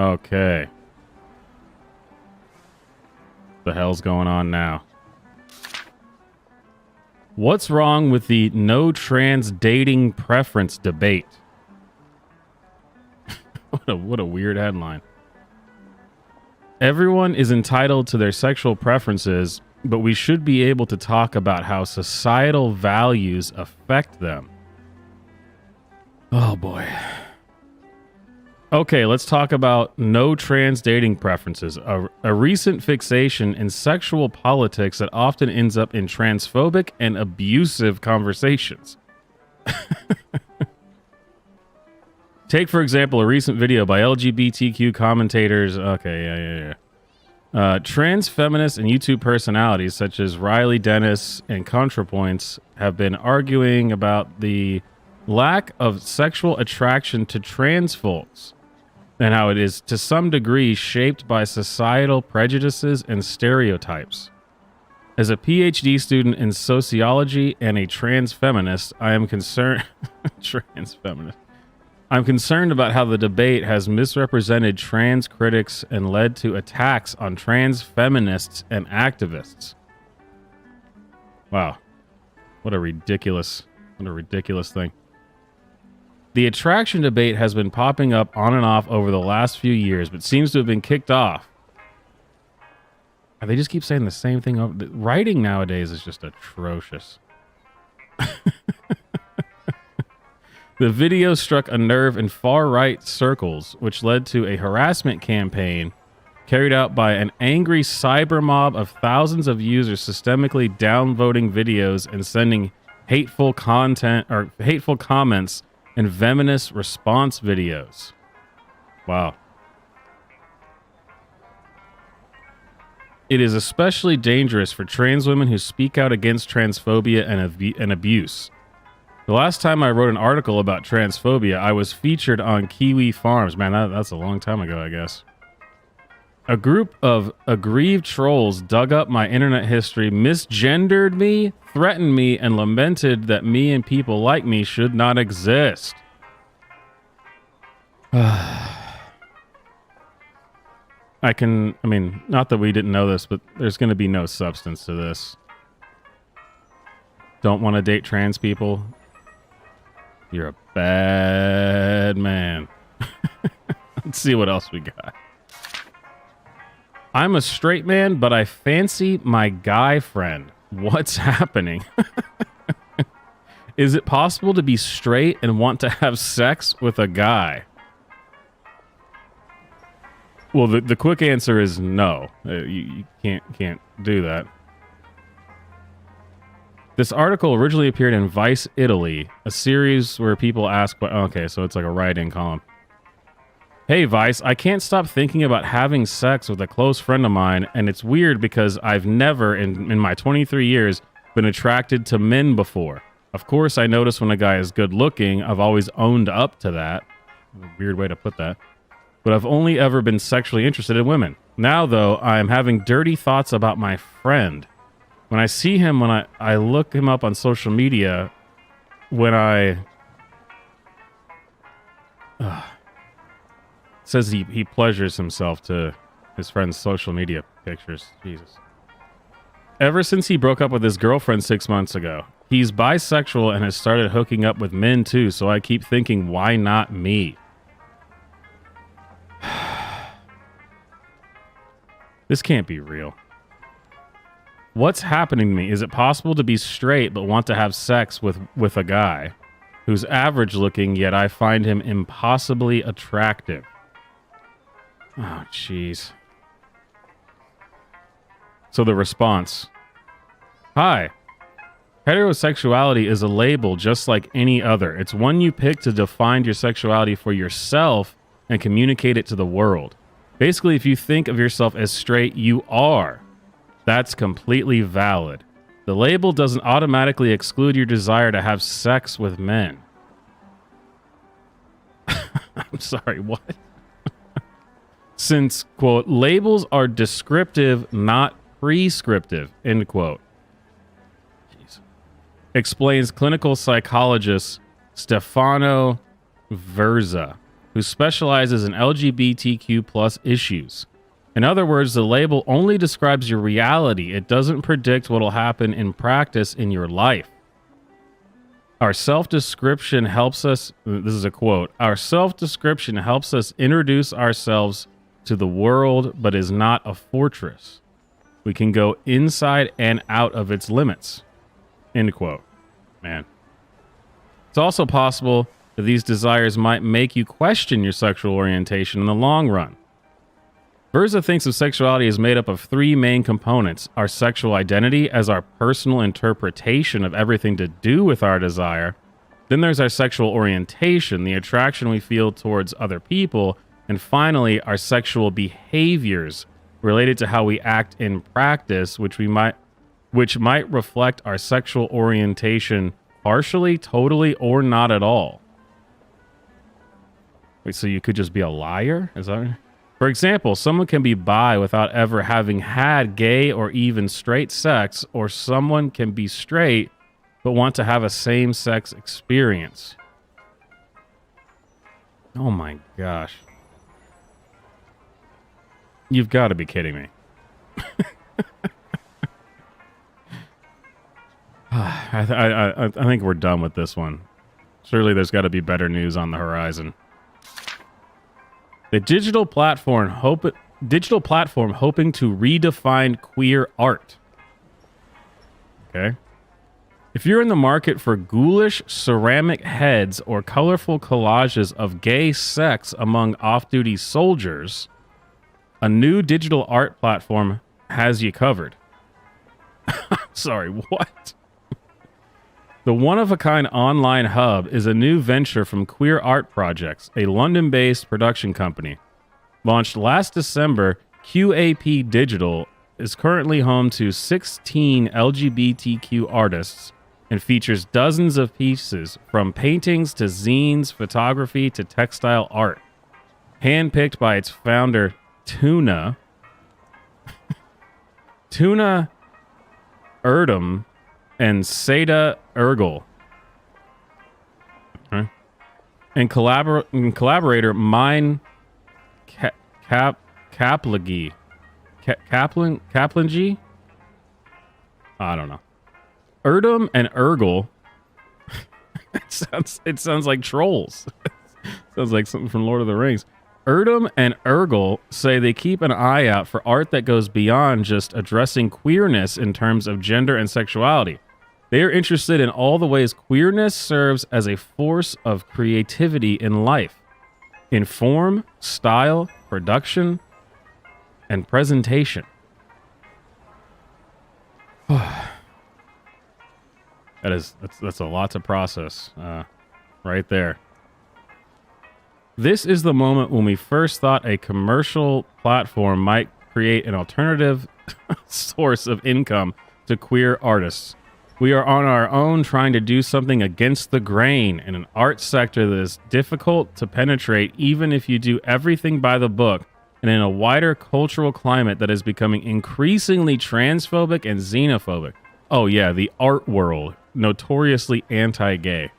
Okay. The hell's going on now? What's wrong with the no trans dating preference debate? What a weird headline. Everyone is entitled to their sexual preferences, but we should be able to talk about how societal values affect them. Oh boy. Okay, let's talk about no trans dating preferences, a recent fixation in sexual politics that often ends up in transphobic and abusive conversations. Take, for example, a recent video by LGBTQ commentators. Okay, yeah. Trans feminists and YouTube personalities such as Riley Dennis and ContraPoints have been arguing about the lack of sexual attraction to trans folks and how it is to some degree shaped by societal prejudices and stereotypes. As a PhD student in sociology and a trans feminist, I am concerned I'm concerned about how the debate has misrepresented trans critics and led to attacks on trans feminists and activists. Wow. What a ridiculous thing. The attraction debate has been popping up on and off over the last few years, but seems to have been kicked off. They just keep saying the same thing. Writing nowadays is just atrocious. The video struck a nerve in far-right circles, which led to a harassment campaign carried out by an angry cyber mob of thousands of users systemically downvoting videos and sending hateful content or hateful comments and venomous response videos. Wow. It is especially dangerous for trans women who speak out against transphobia and abuse. The last time I wrote an article about transphobia, I was featured on Kiwi Farms. Man, that's a long time ago, I guess. A group of aggrieved trolls dug up my internet history, misgendered me, threatened me, and lamented that me and people like me should not exist. Not that we didn't know this, but there's going to be no substance to this. Don't want to date trans people? You're a bad man. Let's see what else we got. I'm a straight man, but I fancy my guy friend. What's happening? Is it possible to be straight and want to have sex with a guy? Well, the quick answer is no. You can't do that. This article originally appeared in Vice Italy, a series where people ask... Okay, so it's like a write-in column. Hey, Vice, I can't stop thinking about having sex with a close friend of mine, and it's weird because I've never, in my 23 years, been attracted to men before. Of course, I notice when a guy is good-looking. I've always owned up to that. Weird way to put that. But I've only ever been sexually interested in women. Now, though, I'm having dirty thoughts about my friend. When I see him, when I look him up on social media, says he pleasures himself to his friend's social media pictures. Jesus. Ever since he broke up with his girlfriend 6 months ago, he's bisexual and has started hooking up with men too, so I keep thinking, why not me? This can't be real. What's happening to me? Is it possible to be straight but want to have sex with a guy who's average looking, yet I find him impossibly attractive? Oh, jeez. So the response. Hi. Heterosexuality is a label just like any other. It's one you pick to define your sexuality for yourself and communicate it to the world. Basically, if you think of yourself as straight, you are. That's completely valid. The label doesn't automatically exclude your desire to have sex with men. I'm sorry, what? Since, quote, labels are descriptive, not prescriptive, end quote. Jeez. Explains clinical psychologist Stefano Verza. who specializes in LGBTQ plus issues. In other words, the label only describes your reality. It doesn't predict what will happen in practice in your life. Our self-description helps us, this is a quote, our self-description helps us introduce ourselves to the world, but is not a fortress. We can go inside and out of its limits. End quote. Man. It's also possible that these desires might make you question your sexual orientation in the long run. Verza thinks of sexuality as made up of three main components: our sexual identity as our personal interpretation of everything to do with our desire. Then there's our sexual orientation, the attraction we feel towards other people. And finally, our sexual behaviors related to how we act in practice, which might reflect our sexual orientation partially, totally, or not at all. Wait, so you could just be a liar? Is that right? For example, someone can be bi without ever having had gay or even straight sex, or someone can be straight but want to have a same-sex experience. Oh my gosh. You've got to be kidding me. I think we're done with this one. Surely there's got to be better news on the horizon. The digital platform hoping to redefine queer art. Okay. If you're in the market for ghoulish ceramic heads or colorful collages of gay sex among off-duty soldiers, a new digital art platform has you covered. Sorry, what? The one-of-a-kind online hub is a new venture from Queer Art Projects, a London-based production company. Launched last December, QAP Digital is currently home to 16 LGBTQ artists and features dozens of pieces, from paintings to zines, photography to textile art. Handpicked by its founder, Tuna Erdem and Seda Ergel. Okay. And collaborator Mine Kaplangy. Kaplangy? I don't know. Erdem and Ergel. It sounds like trolls. Sounds like something from Lord of the Rings. Erdem and Ergel say they keep an eye out for art that goes beyond just addressing queerness in terms of gender and sexuality. They are interested in all the ways queerness serves as a force of creativity in life, in form, style, production, and presentation. That's a lot to process right there. This is the moment when we first thought a commercial platform might create an alternative source of income to queer artists. We are on our own trying to do something against the grain in an art sector that is difficult to penetrate even if you do everything by the book, and in a wider cultural climate that is becoming increasingly transphobic and xenophobic. Oh yeah, the art world, notoriously anti-gay.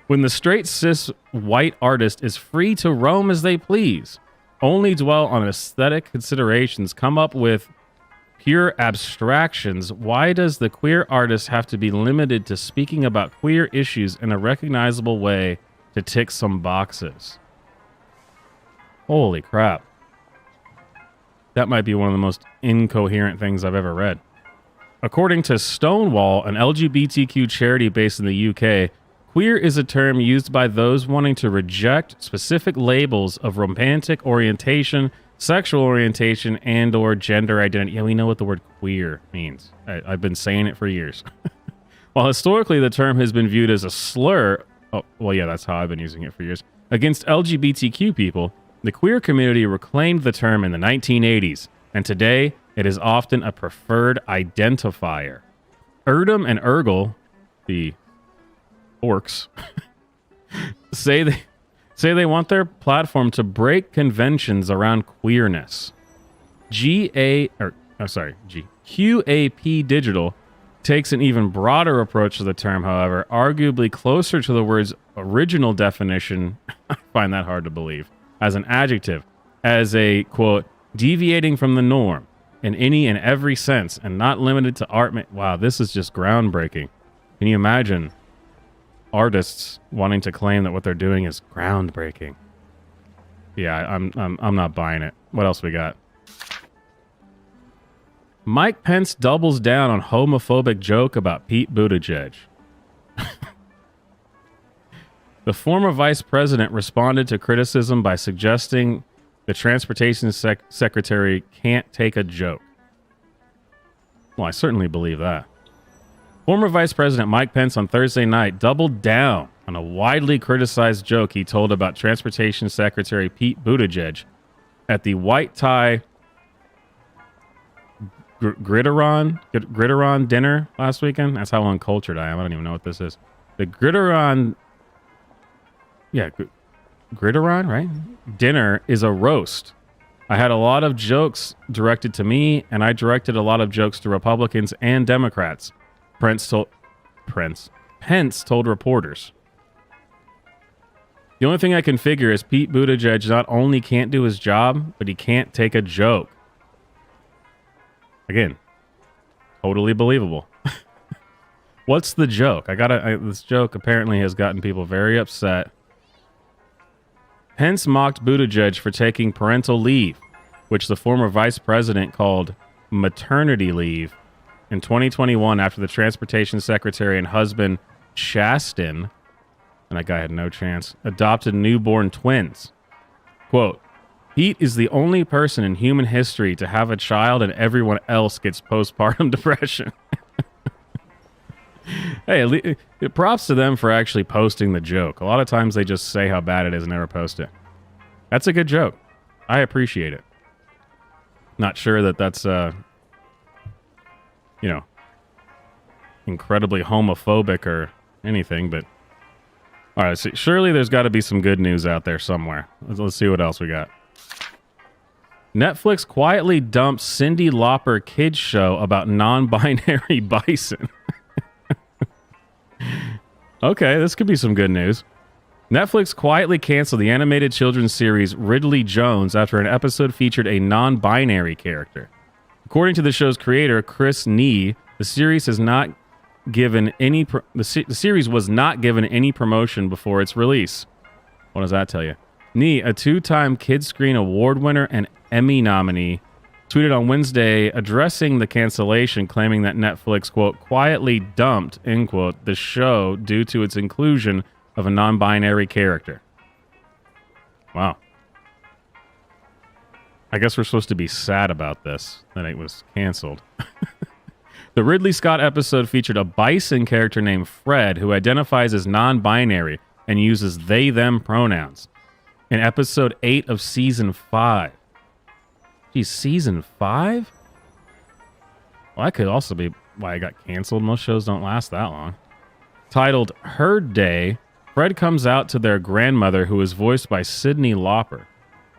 When the straight cis white artist is free to roam as they please, only dwell on aesthetic considerations, come up with pure abstractions, why does the queer artist have to be limited to speaking about queer issues in a recognizable way to tick some boxes? Holy crap. That might be one of the most incoherent things I've ever read. According to Stonewall, an LGBTQ charity based in the UK, queer is a term used by those wanting to reject specific labels of romantic orientation, sexual orientation, and or gender identity. Yeah, we know what the word queer means. I've been saying it for years. While historically the term has been viewed as a slur, oh, well, yeah, that's how I've been using it for years, against LGBTQ people, the queer community reclaimed the term in the 1980s, and today it is often a preferred identifier. Erdem and Ergel, the orcs, say they want their platform to break conventions around queerness. QAP Digital takes an even broader approach to the term, however, arguably closer to the word's original definition. I find that hard to believe. As an adjective, as a, quote, deviating from the norm in any and every sense and not limited to art. Wow, this is just groundbreaking. Can you imagine artists wanting to claim that what they're doing is groundbreaking? Yeah, I'm not buying it. What else we got? Mike Pence doubles down on homophobic joke about Pete Buttigieg. The former vice president responded to criticism by suggesting the transportation secretary can't take a joke. Well, I certainly believe that. Former Vice President Mike Pence on Thursday night doubled down on a widely criticized joke he told about Transportation Secretary Pete Buttigieg at the white tie Gridiron dinner last weekend. That's how uncultured I am. I don't even know what this is. The Gridiron... Yeah, Gridiron, right? Dinner is a roast. I had a lot of jokes directed to me, and I directed a lot of jokes to Republicans and Democrats. Pence told reporters. The only thing I can figure is Pete Buttigieg not only can't do his job, but he can't take a joke. Again, totally believable. What's the joke? This joke apparently has gotten people very upset. Pence mocked Buttigieg for taking parental leave, which the former vice president called maternity leave, in 2021 after the transportation secretary and husband, Shastin, and that guy had no chance, adopted newborn twins. Quote, Pete is the only person in human history to have a child and everyone else gets postpartum depression. Hey, props to them for actually posting the joke. A lot of times they just say how bad it is and never post it. That's a good joke. I appreciate it. Not sure that that's, incredibly homophobic or anything, but all right, so surely there's got to be some good news out there somewhere. Let's see what else we got. Netflix quietly dumps Cyndi Lauper kids show about non-binary bison. Okay, this could be some good news. Netflix quietly canceled the animated children's series Ridley Jones after an episode featured a non-binary character. According to the show's creator, Chris Nee, the series has not given any the series was not given any promotion before its release. What does that tell you? Nee, a two-time Kids Screen Award winner and Emmy nominee, tweeted on Wednesday addressing the cancellation, claiming that Netflix, quote, quietly dumped, end quote, the show due to its inclusion of a non-binary character. Wow. I guess we're supposed to be sad about this, that it was canceled. The Ridley Scott episode featured a bison character named Fred who identifies as non-binary and uses they-them pronouns. In episode 8 of season 5. Geez, season 5? Well, that could also be why it got canceled. Most shows don't last that long. Titled Herd Day, Fred comes out to their grandmother, who is voiced by Cyndi Lauper.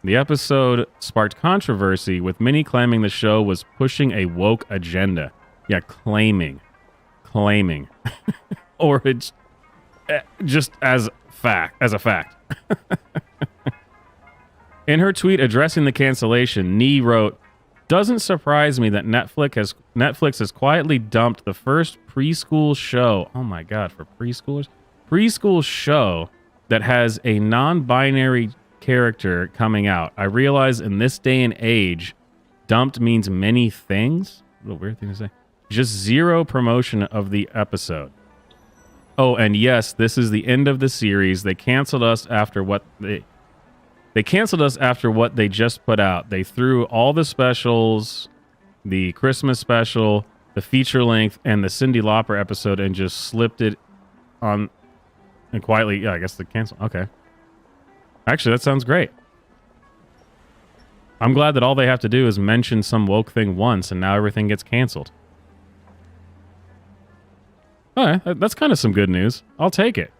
The episode sparked controversy, with many claiming the show was pushing a woke agenda. Yeah, claiming. Or it's just as a fact. In her tweet addressing the cancellation, Nee wrote, "Doesn't surprise me that Netflix has quietly dumped the first preschool show." Oh my God, for preschoolers? Preschool show that has a non-binary character coming out. I realize in this day and age, dumped means many things. A little weird thing to say. Just zero promotion of the episode. Oh, and yes, this is the end of the series. They canceled us after what they just put out. They threw all the specials, the Christmas special, the feature length, and the Cyndi Lauper episode, and just slipped it on and quietly. Yeah, I guess they canceled. Okay. Actually, that sounds great. I'm glad that all they have to do is mention some woke thing once, and now everything gets canceled. All right, that's kind of some good news. I'll take it.